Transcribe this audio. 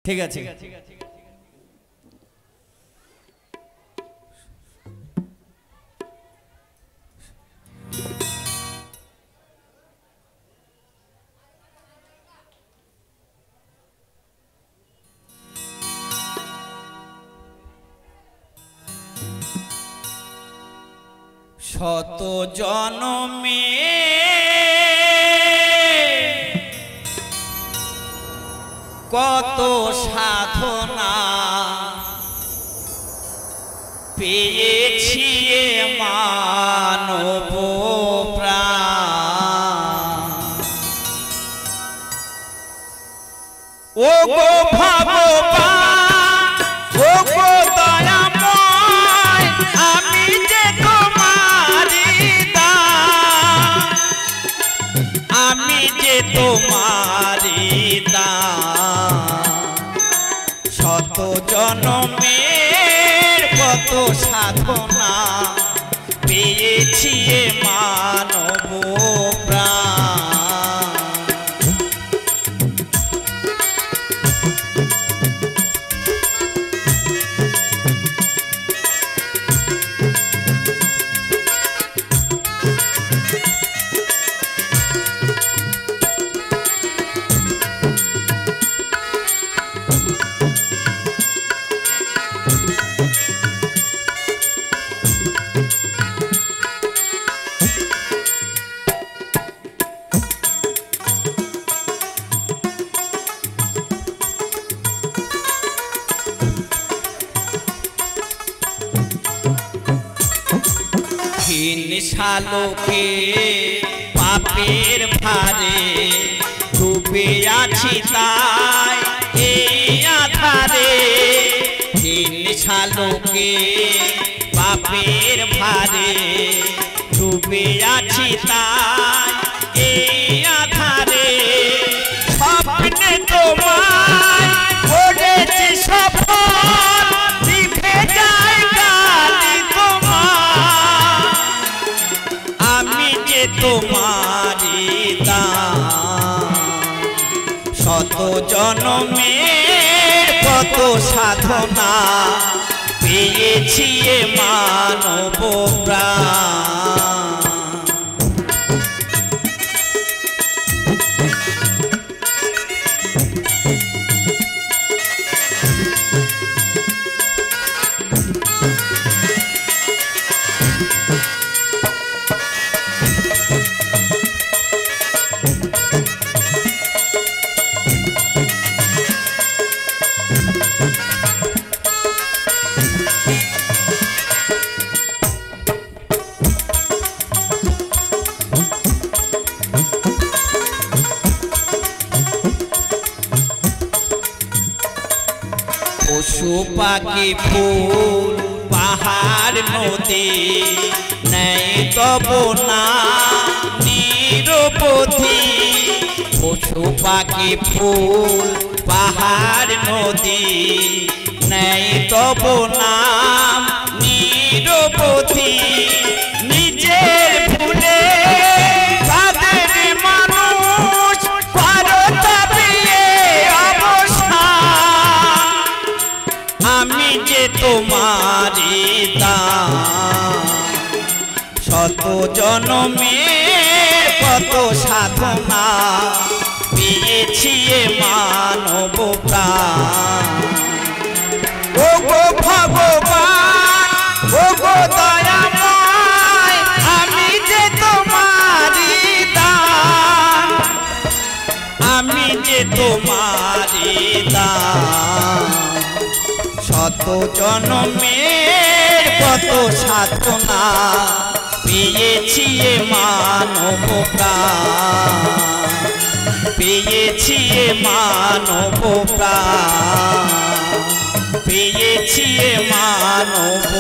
ঠিক আছে শত জনমে কত সাধনা পেয়েছি মানব প্রাণ ও গো ভগবান ও গো দয়াময় আমি যে তোমারি দান আমি যে তোমারি দান শত জনমের কত সাধনা পেয়েছি মানব প্রাণ শালোকে পাপের ভারে ডুবে আছি তাই এই আধারে শালোকে পাপের ভারে ডুবে আছি তাই এই আধারে স্বপ্নে তোমার পড়েছি সফল লিখে যায় গালি তোমার আমি যে তোমারি দান শত জনমের কত সাধনা পেয়েছি মানব প্রাণ পশু পাখি ফুল পাহাড় নদী নেই তব না নিরবধি পশু পাখি ফুল পাহাড় নদী নেই তব নাম নিরবধি নিজের ভুলে তাদের মানুষ আমি যে তোমারি দান শত জনমের কত সাধনা পেয়েছি মানব প্রাণ ও গো ভগবান ও গো দয়াময় আমি যে তোমারি দান আমি যে তোমারি দান শত জনমের কত সাধনা পেয়েছি মানব প্রাণ পেয়েছি মানব প্রাণ পেয়েছি মানব